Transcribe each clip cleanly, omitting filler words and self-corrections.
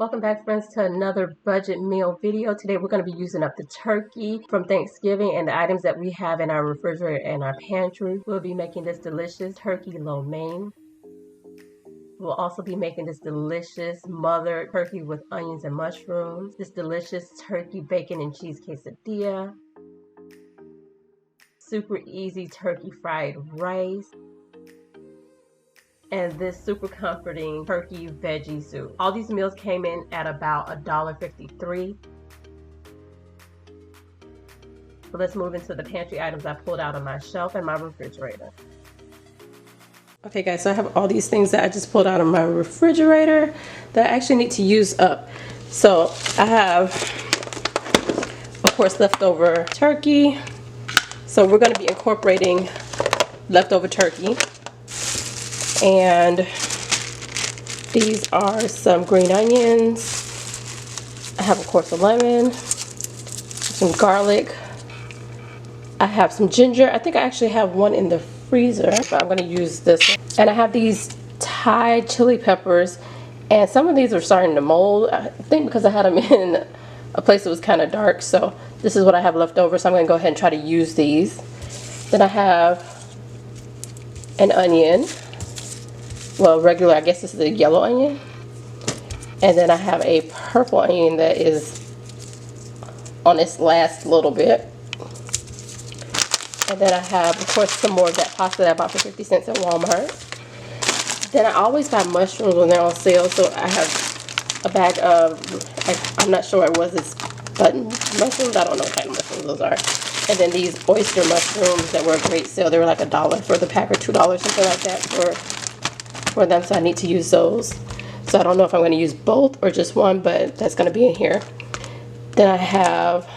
Welcome back, friends, to another budget meal video. Today we're going to be using up the turkey from Thanksgiving and the items that we have in our refrigerator and our pantry. We'll be making this delicious turkey lo mein. We'll also be making this delicious smothered turkey with onions and mushrooms. This delicious turkey bacon and cheese quesadilla. Super easy turkey fried rice. And this super comforting turkey veggie soup. All these meals came in at about $1.53. So let's move into the pantry items I pulled out of my shelf and my refrigerator. Okay guys, so I have all these things that I just pulled out of my refrigerator that I actually need to use up. So I have, of course, leftover turkey. So we're going to be incorporating leftover turkey. And these are some green onions. I have, of course, a lemon, some garlic. I have some ginger. I think I actually have one in the freezer, but I'm going to use this one. And I have these Thai chili peppers, and some of these are starting to mold. I think because I had them in a place that was kind of dark. So this is what I have left over. So I'm going to go ahead and try to use these. Then I have an onion. Well, regular, I guess this is a yellow onion. And then I have a purple onion that is on its last little bit. And then I have, of course, some more of that pasta that I bought for 50 cents at Walmart. Then I always buy mushrooms when they're on sale. So I have a bag of, I'm not sure what this button mushrooms. I don't know what kind of mushrooms those are. And then these oyster mushrooms that were a great sale. They were like $1 for the pack or $2, something like that for them, so I need to use those. So I don't know if I'm going to use both or just one, but that's going to be in here. Then I have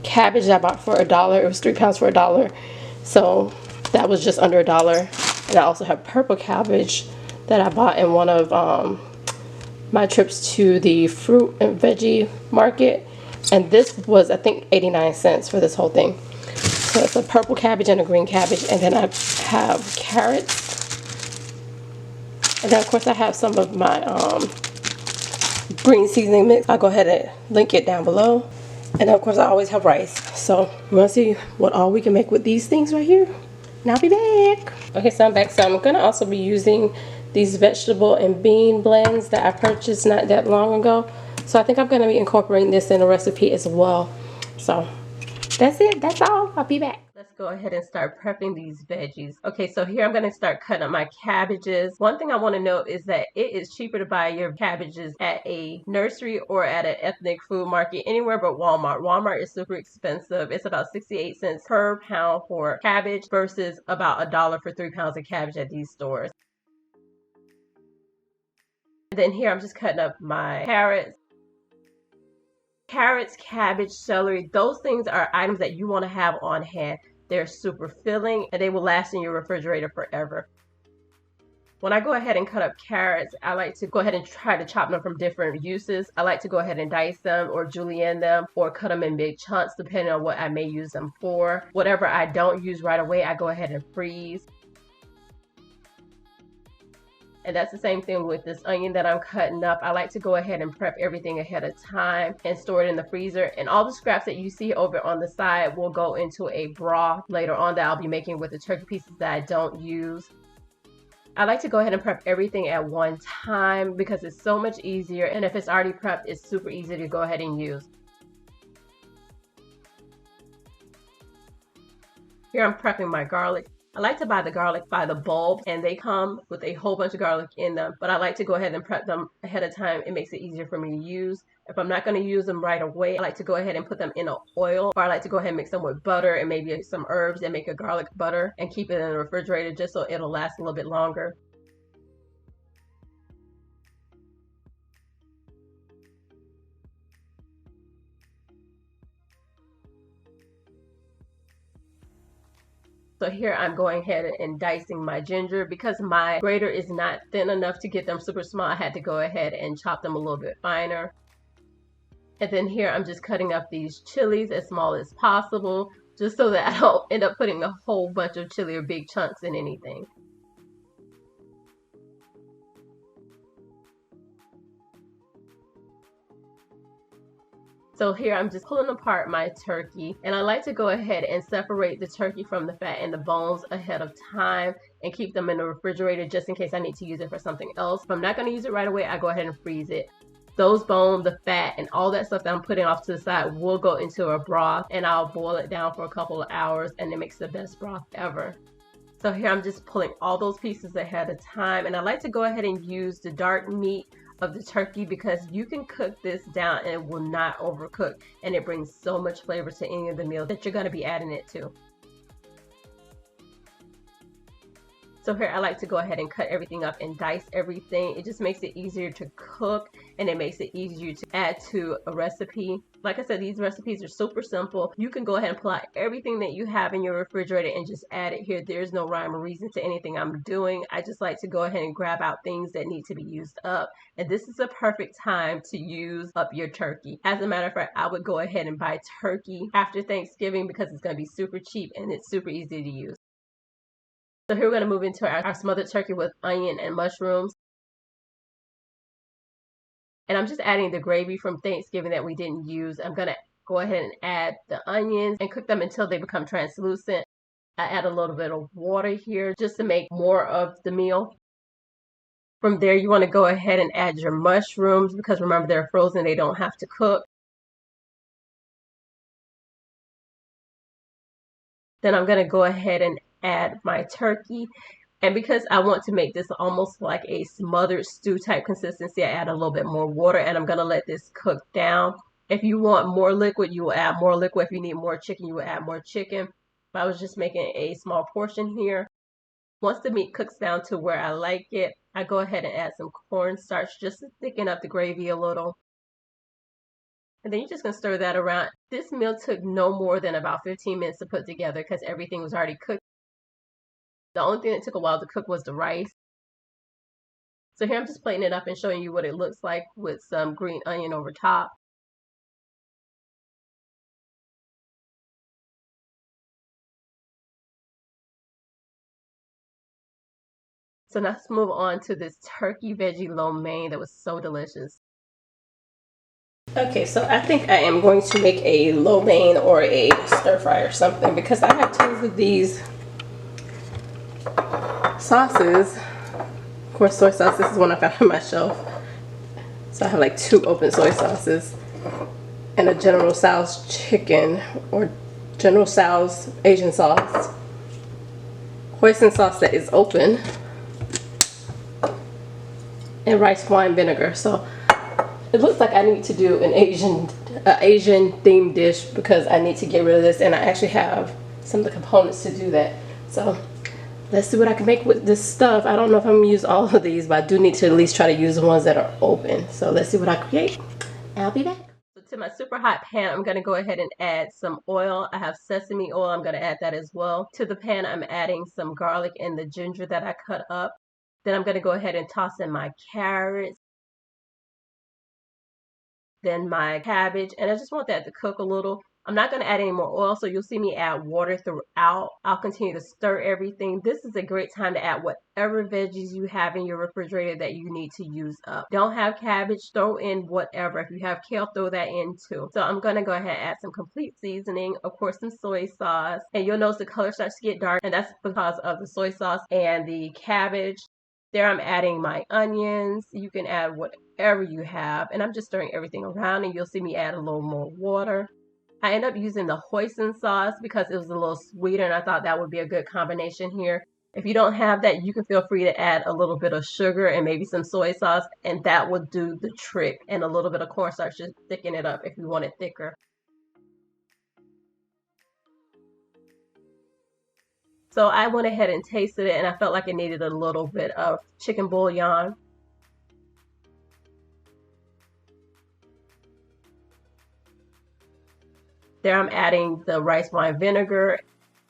cabbage that I bought for $1. It was 3 pounds for $1, so that was just under $1. And I also have purple cabbage that I bought in one of my trips to the fruit and veggie market, and this was, I think, 89 cents for this whole thing. So it's a purple cabbage and a green cabbage. And then I have carrots. And then, of course, I have some of my green seasoning mix. I'll go ahead and link it down below. And then, of course, I always have rice. So we're going to see what all we can make with these things right here. And I'll be back. Okay, so I'm back. So I'm going to also be using these vegetable and bean blends that I purchased not that long ago. So I think I'm going to be incorporating this in a recipe as well. So that's it. That's all. I'll be back. Let's go ahead and start prepping these veggies. Okay, so here I'm going to start cutting up my cabbages. One thing I want to note is that it is cheaper to buy your cabbages at a nursery or at an ethnic food market, anywhere but Walmart. Walmart is super expensive. It's about 68 cents per pound for cabbage versus about $1 for 3 pounds of cabbage at these stores. And then here I'm just cutting up my carrots. Carrots, cabbage, celery, those things are items that you want to have on hand. They're super filling and they will last in your refrigerator forever. When I go ahead and cut up carrots, I like to go ahead and try to chop them from different uses. I like to go ahead and dice them or julienne them or cut them in big chunks depending on what I may use them for. Whatever I don't use right away, I go ahead and freeze. And that's the same thing with this onion that I'm cutting up. I like to go ahead and prep everything ahead of time and store it in the freezer. And all the scraps that you see over on the side will go into a broth later on that I'll be making with the turkey pieces that I don't use. I like to go ahead and prep everything at one time because it's so much easier. And if it's already prepped, it's super easy to go ahead and use. Here I'm prepping my garlic. I like to buy the garlic by the bulb, and they come with a whole bunch of garlic in them, but I like to go ahead and prep them ahead of time. It makes it easier for me to use. If I'm not going to use them right away, I like to go ahead and put them in an oil, or I like to go ahead and mix them with butter and maybe some herbs and make a garlic butter and keep it in the refrigerator just so it'll last a little bit longer. So here I'm going ahead and dicing my ginger. Because my grater is not thin enough to get them super small, I had to go ahead and chop them a little bit finer. And then here I'm just cutting up these chilies as small as possible, just so that I don't end up putting a whole bunch of chili or big chunks in anything. So here I'm just pulling apart my turkey, and I like to go ahead and separate the turkey from the fat and the bones ahead of time and keep them in the refrigerator just in case I need to use it for something else. If I'm not going to use it right away, I go ahead and freeze it. Those bones, the fat, and all that stuff that I'm putting off to the side will go into a broth, and I'll boil it down for a couple of hours, and it makes the best broth ever. So here I'm just pulling all those pieces ahead of time, and I like to go ahead and use the dark meat of the turkey because you can cook this down and it will not overcook, and it brings so much flavor to any of the meals that you're going to be adding it to. So here I like to go ahead and cut everything up and dice everything. It just makes it easier to cook, and it makes it easier to add to a recipe. Like I said, these recipes are super simple. You can go ahead and pull out everything that you have in your refrigerator and just add it here. There's no rhyme or reason to anything I'm doing. I just like to go ahead and grab out things that need to be used up. And this is a perfect time to use up your turkey. As a matter of fact, I would go ahead and buy turkey after Thanksgiving because it's going to be super cheap and it's super easy to use. So here we're going to move into our smothered turkey with onion and mushrooms. And I'm just adding the gravy from Thanksgiving that we didn't use. I'm going to go ahead and add the onions and cook them until they become translucent. I add a little bit of water here just to make more of the meal. From there, you want to go ahead and add your mushrooms because remember, they're frozen. They don't have to cook. Then I'm going to go ahead and add my turkey, and because I want to make this almost like a smothered stew type consistency, I add a little bit more water, and I'm going to let this cook down. If you want more liquid, you will add more liquid. If you need more chicken, you will add more chicken. But I was just making a small portion here. Once the meat cooks down to where I like it, I go ahead and add some cornstarch just to thicken up the gravy a little. And then you're just going to stir that around. This meal took no more than about 15 minutes to put together because everything was already cooked. The only thing that took a while to cook was the rice. So here I'm just plating it up and showing you what it looks like with some green onion over top. So now let's move on to this turkey veggie lo mein that was so delicious. Okay, so I think I am going to make a lo mein or a stir fry or something because I have tons of these sauces. Of course, soy sauce, this is one I found on my shelf. So I have like 2 open soy sauces and a General Tso's chicken or General Tso's Asian sauce, hoisin sauce that is open, and rice wine vinegar. So it looks like I need to do an Asian themed dish because I need to get rid of this, and I actually have some of the components to do that. So let's see what I can make with this stuff. I don't know if I'm gonna use all of these, but I do need to at least try to use the ones that are open. So let's see what I create. I'll be back. So to my super hot pan, I'm gonna go ahead and add some oil. I have sesame oil, I'm gonna add that as well. To the pan, I'm adding some garlic and the ginger that I cut up. Then I'm gonna go ahead and toss in my carrots, then my cabbage, and I just want that to cook a little. I'm not going to add any more oil, so you'll see me add water throughout. I'll continue to stir everything. This is a great time to add whatever veggies you have in your refrigerator that you need to use up. Don't have cabbage, throw in whatever. If you have kale, throw that in too. So I'm going to go ahead and add some complete seasoning, of course some soy sauce, and you'll notice the color starts to get dark, and that's because of the soy sauce and the cabbage. There I'm adding my onions. You can add whatever you have, and I'm just stirring everything around, and you'll see me add a little more water. I end up using the hoisin sauce because it was a little sweeter, and I thought that would be a good combination here. If you don't have that, you can feel free to add a little bit of sugar and maybe some soy sauce, and that will do the trick. And a little bit of cornstarch to thicken it up if you want it thicker. So I went ahead and tasted it, and I felt like it needed a little bit of chicken bouillon. There I'm adding the rice wine vinegar.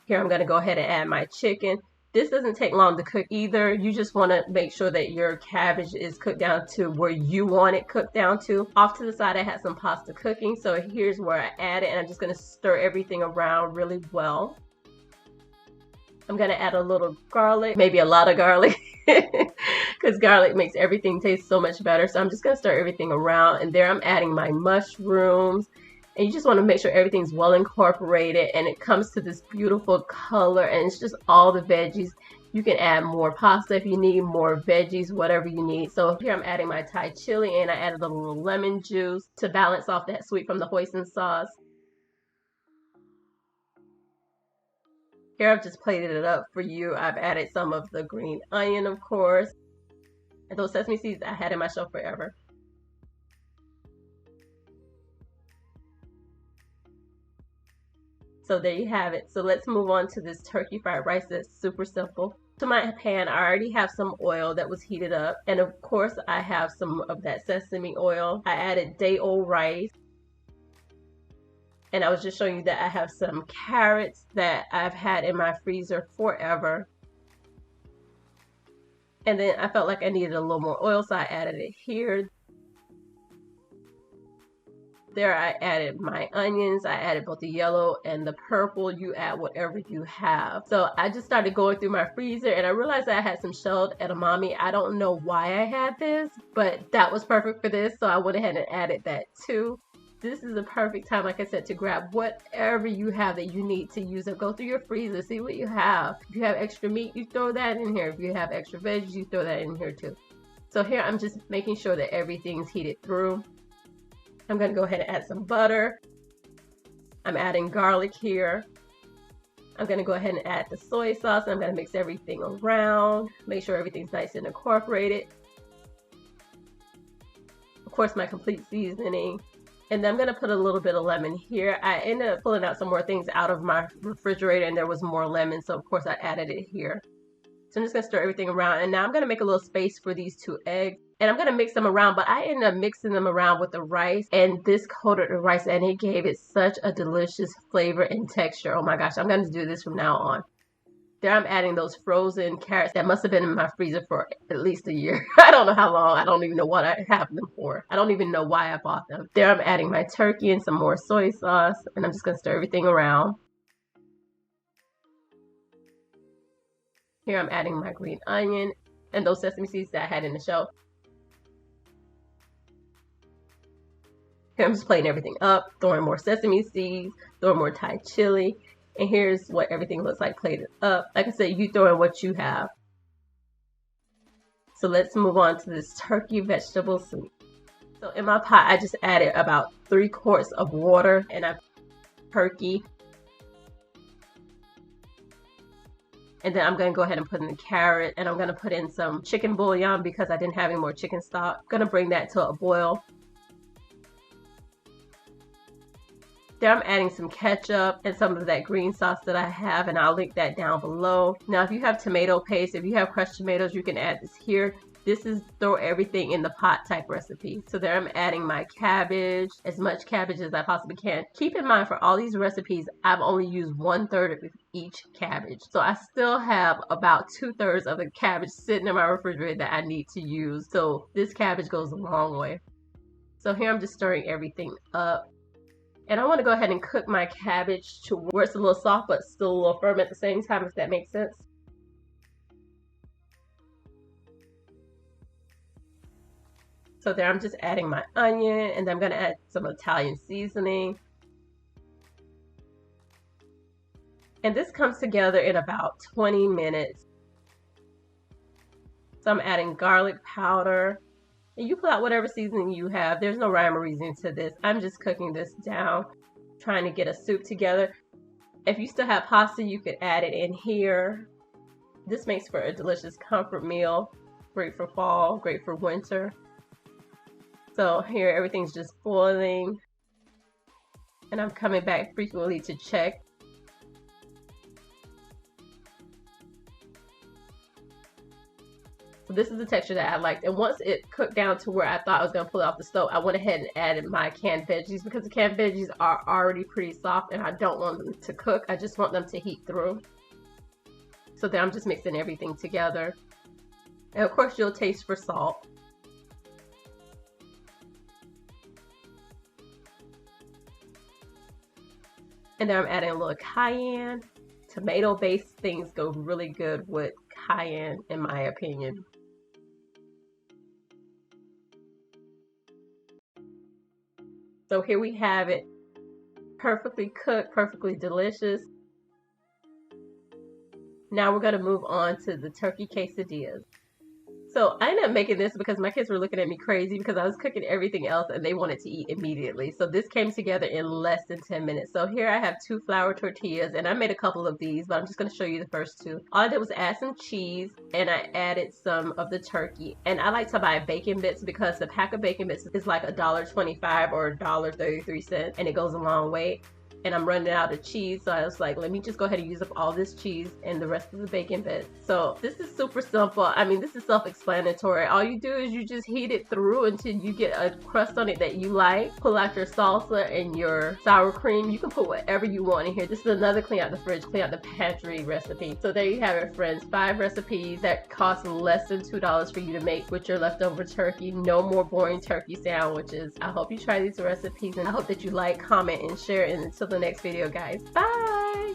Here I'm going to go ahead and add my chicken. This doesn't take long to cook either. You just want to make sure that your cabbage is cooked down to where you want it cooked down to. Off to the side I had some pasta cooking, so here's where I add it, and I'm just going to stir everything around really well. I'm going to add a little garlic, maybe a lot of garlic, because garlic makes everything taste so much better. So I'm just going to stir everything around, and there I'm adding my mushrooms. And you just want to make sure everything's well incorporated and it comes to this beautiful color, and it's just all the veggies. You can add more pasta if you need, more veggies, whatever you need. So here I'm adding my Thai chili, and I added a little lemon juice to balance off that sweet from the hoisin sauce. Here I've just plated it up for you. I've added some of the green onion, of course, and those sesame seeds I had in my shelf forever. So there you have it. So let's move on to this turkey fried rice that's super simple. To my pan, I already have some oil that was heated up. And of course, I have some of that sesame oil. I added day-old rice. And I was just showing you that I have some carrots that I've had in my freezer forever. And then I felt like I needed a little more oil, so I added it here. There I added my onions. I added both the yellow and the purple. You add whatever you have. So I just started going through my freezer, and I realized that I had some shelled edamame. I don't know why I had this, but that was perfect for this, so I went ahead and added that too. This is the perfect time, like I said, to grab whatever you have that you need to use it. Go through your freezer, see what you have. If you have extra meat, you throw that in here. If you have extra veggies, you throw that in here too. So here I'm just making sure that everything's heated through. I'm going to go ahead and add some butter. I'm adding garlic here. I'm going to go ahead and add the soy sauce, and I'm going to mix everything around. Make sure everything's nice and incorporated. Of course, my complete seasoning. And then I'm going to put a little bit of lemon here. I ended up pulling out some more things out of my refrigerator, and there was more lemon, so of course I added it here. So I'm just going to stir everything around, and now I'm going to make a little space for these 2 eggs. And I'm going to mix them around, but I ended up mixing them around with the rice, and this coated the rice, and it gave it such a delicious flavor and texture. Oh my gosh, I'm going to do this from now on. There I'm adding those frozen carrots that must have been in my freezer for at least a year. I don't know how long. I don't even know what I have them for. I don't even know why I bought them. There I'm adding my turkey and some more soy sauce, and I'm just going to stir everything around. Here I'm adding my green onion and those sesame seeds that I had in the shell. Here I'm just plating everything up, throwing more sesame seeds, throwing more Thai chili, and here's what everything looks like plated up. Like I said, you throw in what you have. So let's move on to this turkey vegetable soup. So in my pot, I just added about 3 quarts of water, and I turkey. And then I'm going to go ahead and put in the carrot, and I'm going to put in some chicken bouillon because I didn't have any more chicken stock. I'm going to bring that to a boil. There I'm adding some ketchup and some of that green sauce that I have, and I'll link that down below. Now if you have tomato paste, if you have crushed tomatoes, you can add this here. This is throw everything in the pot type recipe. So there I'm adding my cabbage, as much cabbage as I possibly can. Keep in mind, for all these recipes, I've only used 1/3 of each cabbage. So I still have about 2/3 of the cabbage sitting in my refrigerator that I need to use. So this cabbage goes a long way. So here I'm just stirring everything up. And I want to go ahead and cook my cabbage to where it's a little soft but still a little firm at the same time, if that makes sense. So there I'm just adding my onion, and then I'm going to add some Italian seasoning. And this comes together in about 20 minutes. So I'm adding garlic powder. And you pull out whatever seasoning you have. There's no rhyme or reason to this. I'm just cooking this down, trying to get a soup together. If you still have pasta, you could add it in here. This makes for a delicious comfort meal. Great for fall, great for winter. So here everything's just boiling. And I'm coming back frequently to check. So this is the texture that I liked, and once it cooked down to where I thought I was going to pull it off the stove, I went ahead and added my canned veggies, because the canned veggies are already pretty soft and I don't want them to cook. I just want them to heat through. So then I'm just mixing everything together, and of course you'll taste for salt. And then I'm adding a little cayenne. Tomato-based things go really good with cayenne, in my opinion. So here we have it. Perfectly cooked, perfectly delicious. Now we're gonna move on to the turkey quesadillas. So I ended up making this because my kids were looking at me crazy because I was cooking everything else and they wanted to eat immediately. So this came together in less than 10 minutes. So here I have 2 flour tortillas, and I made a couple of these, but I'm just going to show you the first 2. All I did was add some cheese, and I added some of the turkey. And I like to buy bacon bits because the pack of bacon bits is like $1.25 or $1.33, and it goes a long way. And I'm running out of cheese, so I was like, let me just go ahead and use up all this cheese and the rest of the bacon bits. So this is super simple. I mean, this is self-explanatory. All you do is you just heat it through until you get a crust on it that you like. Pull out your salsa and your sour cream. You can put whatever you want in here. This is another clean out the fridge, clean out the pantry recipe. So there you have it, friends. 5 recipes that cost less than $2 for you to make with your leftover turkey. No more boring turkey sandwiches. I hope you try these recipes, and I hope that you like, comment, and share. And until the next video, guys, bye.